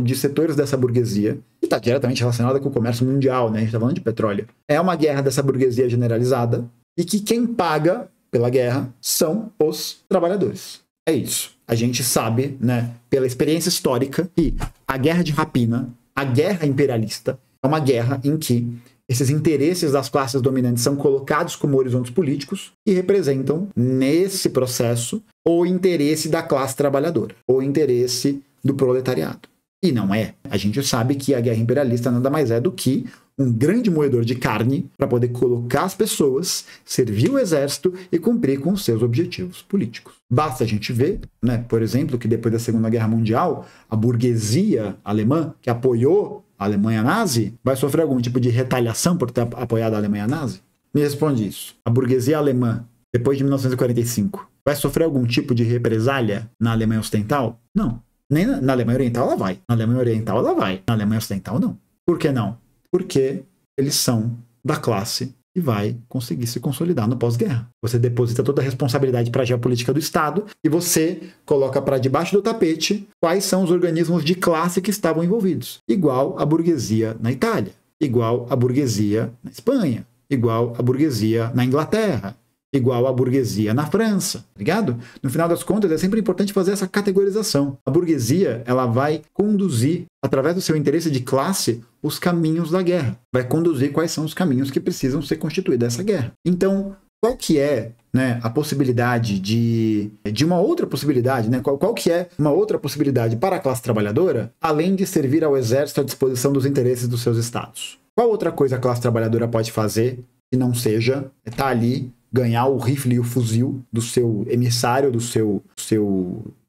S1: de setores dessa burguesia, que está diretamente relacionada com o comércio mundial, né? A gente está falando de petróleo. É uma guerra dessa burguesia generalizada e que quem paga pela guerra são os trabalhadores. É isso. A gente sabe, né, pela experiência histórica, que a guerra de rapina, a guerra imperialista, é uma guerra em que esses interesses das classes dominantes são colocados como horizontes políticos e representam, nesse processo, o interesse da classe trabalhadora, o interesse do proletariado. E não é. A gente sabe que a guerra imperialista nada mais é do que um grande moedor de carne para poder colocar as pessoas, servir o exército e cumprir com os seus objetivos políticos. Basta a gente ver, né, por exemplo, que depois da Segunda Guerra Mundial, a burguesia alemã, que apoiou a Alemanha nazi, vai sofrer algum tipo de retaliação por ter apoiado a Alemanha nazi? Me responde isso. A burguesia alemã depois de 1945, vai sofrer algum tipo de represália na Alemanha Ocidental? Não. Nem na Alemanha Oriental ela vai. Na Alemanha Oriental ela vai. Na Alemanha Ocidental não. Por que não? Porque eles são da classe que vai conseguir se consolidar no pós-guerra. Você deposita toda a responsabilidade para a geopolítica do Estado e você coloca para debaixo do tapete quais são os organismos de classe que estavam envolvidos. Igual a burguesia na Itália, igual a burguesia na Espanha, igual a burguesia na Inglaterra, igual a burguesia na França, ligado? No final das contas, é sempre importante fazer essa categorização. A burguesia, ela vai conduzir, através do seu interesse de classe, os caminhos da guerra. Vai conduzir quais são os caminhos que precisam ser constituídos dessa guerra. Então, qual que é, né, a possibilidade de uma outra possibilidade, né? Qual que é uma outra possibilidade para a classe trabalhadora, além de servir ao exército à disposição dos interesses dos seus estados? Qual outra coisa a classe trabalhadora pode fazer que não seja estar ali, ganhar o rifle e o fuzil do seu emissário,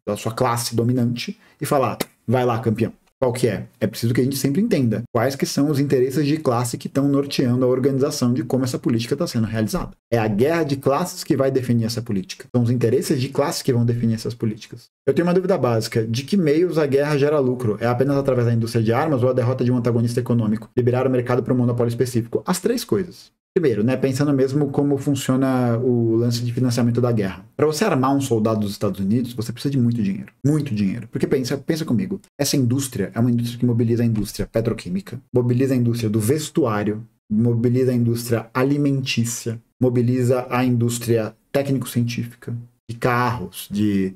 S1: da sua classe dominante e falar, vai lá, campeão. Qual que é? É preciso que a gente sempre entenda quais que são os interesses de classe que estão norteando a organização de como essa política está sendo realizada. É a guerra de classes que vai definir essa política. São os interesses de classe que vão definir essas políticas. Eu tenho uma dúvida básica. De que meios a guerra gera lucro? É apenas através da indústria de armas ou a derrota de um antagonista econômico? Liberar o mercado para um monopólio específico? As três coisas. Primeiro, né, pensando mesmo como funciona o lance de financiamento da guerra. Para você armar um soldado dos Estados Unidos, você precisa de muito dinheiro. Muito dinheiro. Porque pensa comigo, essa indústria é uma indústria que mobiliza a indústria petroquímica, mobiliza a indústria do vestuário, mobiliza a indústria alimentícia, mobiliza a indústria técnico-científica, de carros, de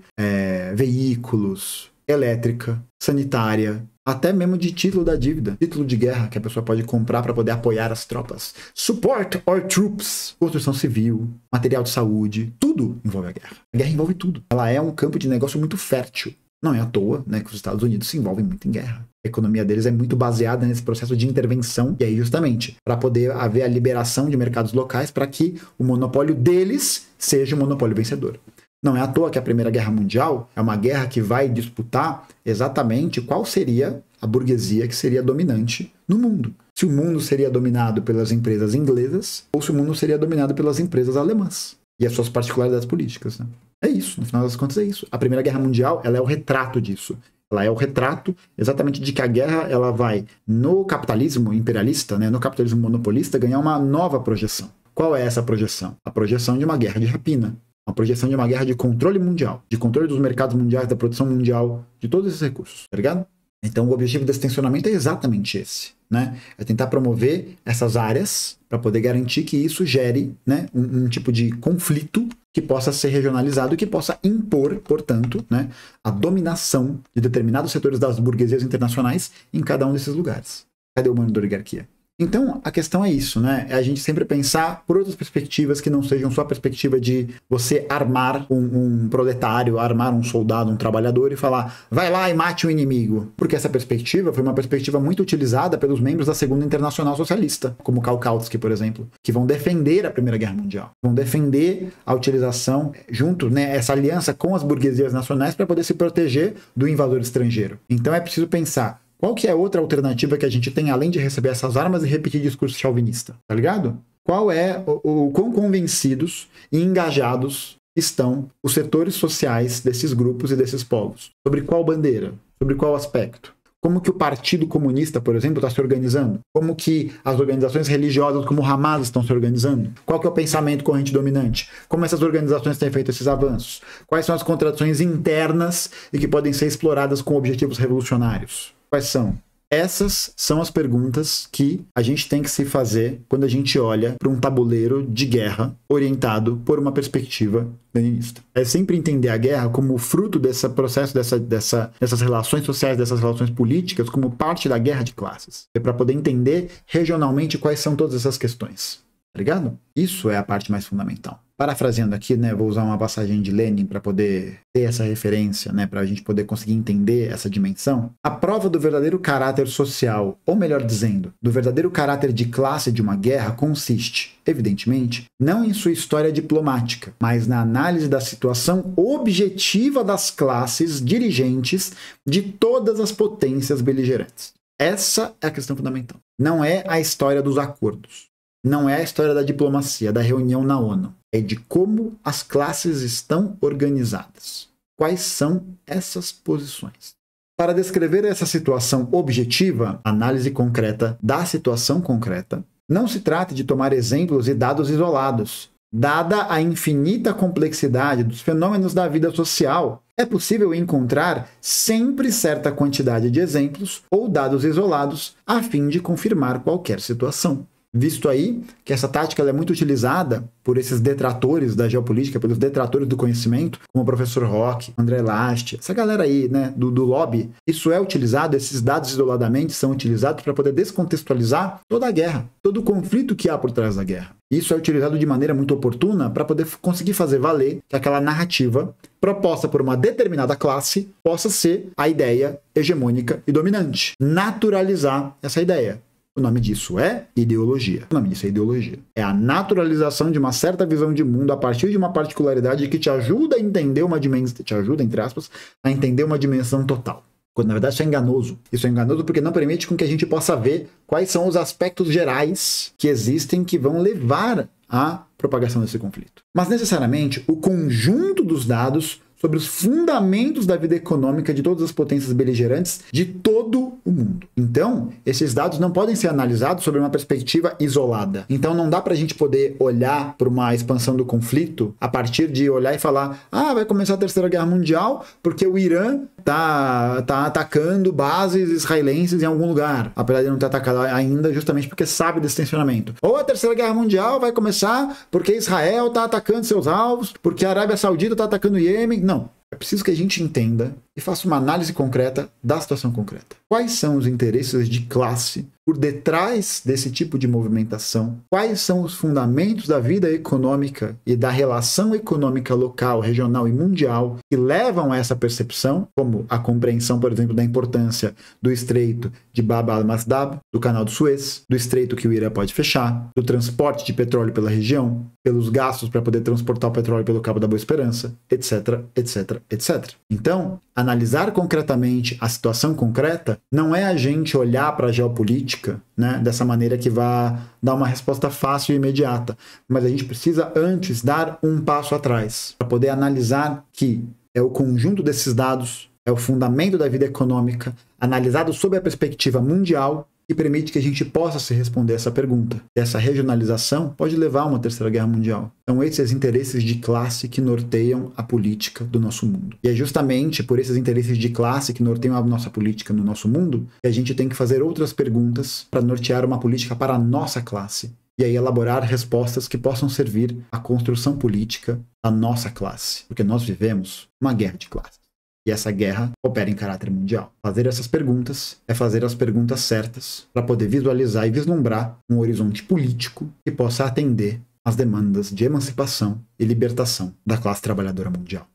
S1: veículos, elétrica, sanitária, até mesmo de título da dívida, título de guerra que a pessoa pode comprar para poder apoiar as tropas. Support our troops, construção civil, material de saúde, tudo envolve a guerra. A guerra envolve tudo. Ela é um campo de negócio muito fértil. Não é à toa, né, que os Estados Unidos se envolvem muito em guerra. A economia deles é muito baseada nesse processo de intervenção, e aí justamente para poder haver a liberação de mercados locais para que o monopólio deles seja o monopólio vencedor. Não é à toa que a Primeira Guerra Mundial é uma guerra que vai disputar exatamente qual seria a burguesia que seria dominante no mundo. Se o mundo seria dominado pelas empresas inglesas ou se o mundo seria dominado pelas empresas alemãs e as suas particularidades políticas, né? É isso, no final das contas é isso. A Primeira Guerra Mundial, ela é o retrato disso. Ela é o retrato exatamente de que a guerra ela vai, no capitalismo imperialista, né, no capitalismo monopolista, ganhar uma nova projeção. Qual é essa projeção? A projeção de uma guerra de rapina. Uma projeção de uma guerra de controle mundial, de controle dos mercados mundiais, da produção mundial, de todos esses recursos, tá ligado? Então o objetivo desse tensionamento é exatamente esse, né? É tentar promover essas áreas para poder garantir que isso gere, né, um tipo de conflito que possa ser regionalizado e que possa impor, portanto, né, a dominação de determinados setores das burguesias internacionais em cada um desses lugares. Cadê o mano da oligarquia? Então, a questão é isso, né? É a gente sempre pensar por outras perspectivas que não sejam só a perspectiva de você armar um proletário, armar um soldado, um trabalhador e falar, vai lá e mate o inimigo. Porque essa perspectiva foi uma perspectiva muito utilizada pelos membros da Segunda Internacional Socialista, como Kautsky, por exemplo, que vão defender a Primeira Guerra Mundial. Vão defender a utilização, junto, né, essa aliança com as burguesias nacionais para poder se proteger do invasor estrangeiro. Então, é preciso pensar qual que é outra alternativa que a gente tem, além de receber essas armas e repetir discurso chauvinista, tá ligado? Qual é o quão convencidos e engajados estão os setores sociais desses grupos e desses povos? Sobre qual bandeira? Sobre qual aspecto? Como que o Partido Comunista, por exemplo, está se organizando? Como que as organizações religiosas como o Hamas estão se organizando? Qual que é o pensamento corrente dominante? Como essas organizações têm feito esses avanços? Quais são as contradições internas e que podem ser exploradas com objetivos revolucionários? Quais são? Essas são as perguntas que a gente tem que se fazer quando a gente olha para um tabuleiro de guerra orientado por uma perspectiva leninista. É sempre entender a guerra como fruto desse processo, dessas relações sociais, dessas relações políticas, como parte da guerra de classes. É para poder entender regionalmente quais são todas essas questões. Tá ligado? Isso é a parte mais fundamental. Parafraseando aqui, né, vou usar uma passagem de Lenin para poder ter essa referência, né, para a gente poder conseguir entender essa dimensão. A prova do verdadeiro caráter social, ou melhor dizendo, do verdadeiro caráter de classe de uma guerra consiste, evidentemente, não em sua história diplomática, mas na análise da situação objetiva das classes dirigentes de todas as potências beligerantes. Essa é a questão fundamental. Não é a história dos acordos. Não é a história da diplomacia, da reunião na ONU. É é de como as classes estão organizadas. Quais são essas posições? Para descrever essa situação objetiva, análise concreta da situação concreta, não se trata de tomar exemplos e dados isolados. Dada a infinita complexidade dos fenômenos da vida social, é possível encontrar sempre certa quantidade de exemplos ou dados isolados a fim de confirmar qualquer situação. Visto aí que essa tática é muito utilizada por esses detratores da geopolítica, pelos detratores do conhecimento, como o professor Roque, André Last, essa galera aí, né, do lobby, isso é utilizado, esses dados isoladamente são utilizados para poder descontextualizar toda a guerra, todo o conflito que há por trás da guerra. Isso é utilizado de maneira muito oportuna para poder conseguir fazer valer que aquela narrativa proposta por uma determinada classe possa ser a ideia hegemônica e dominante. Naturalizar essa ideia. O nome disso é ideologia. O nome disso é ideologia. É a naturalização de uma certa visão de mundo a partir de uma particularidade que te ajuda a entender uma dimensão, te ajuda, entre aspas, a entender uma dimensão total. Quando na verdade isso é enganoso. Isso é enganoso porque não permite com que a gente possa ver quais são os aspectos gerais que existem que vão levar à propagação desse conflito. Mas necessariamente o conjunto dos dados sobre os fundamentos da vida econômica de todas as potências beligerantes de todo o mundo. Então, esses dados não podem ser analisados sobre uma perspectiva isolada. Então, não dá para a gente poder olhar para uma expansão do conflito a partir de olhar e falar: ah, vai começar a Terceira Guerra Mundial porque o Irã tá atacando bases israelenses em algum lugar, apesar de não ter atacado ainda, justamente porque sabe desse tensionamento. Ou a Terceira Guerra Mundial vai começar porque Israel está atacando seus alvos, porque a Arábia Saudita está atacando o Iêmen. Não. É preciso que a gente entenda e faça uma análise concreta da situação concreta. Quais são os interesses de classe por detrás desse tipo de movimentação? Quais são os fundamentos da vida econômica e da relação econômica local, regional e mundial que levam a essa percepção, como a compreensão, por exemplo, da importância do estreito de Bab al-Mandab, do canal do Suez, do estreito que o Irã pode fechar, do transporte de petróleo pela região, pelos gastos para poder transportar o petróleo pelo Cabo da Boa Esperança, etc, etc, etc. Então, analisar concretamente a situação concreta não é a gente olhar para a geopolítica, né, dessa maneira que vá dar uma resposta fácil e imediata, mas a gente precisa antes dar um passo atrás para poder analisar que é o conjunto desses dados, é o fundamento da vida econômica, analisado sob a perspectiva mundial, que permite que a gente possa se responder essa pergunta. Essa regionalização pode levar a uma Terceira Guerra Mundial. São esses interesses de classe que norteiam a política do nosso mundo. E é justamente por esses interesses de classe que norteiam a nossa política no nosso mundo que a gente tem que fazer outras perguntas para nortear uma política para a nossa classe. E aí elaborar respostas que possam servir à construção política da nossa classe. Porque nós vivemos uma guerra de classes. E essa guerra opera em caráter mundial. Fazer essas perguntas é fazer as perguntas certas para poder visualizar e vislumbrar um horizonte político que possa atender às demandas de emancipação e libertação da classe trabalhadora mundial.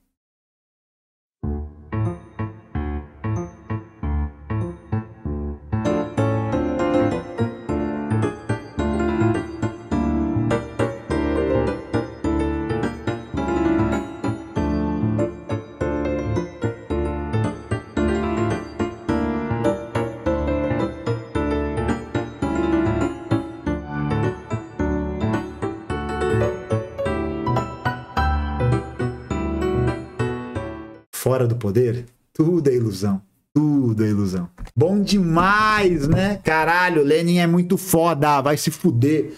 S1: Fora do poder, tudo é ilusão. Tudo é ilusão. Bom demais, né? Caralho, Lenin é muito foda, vai se fuder.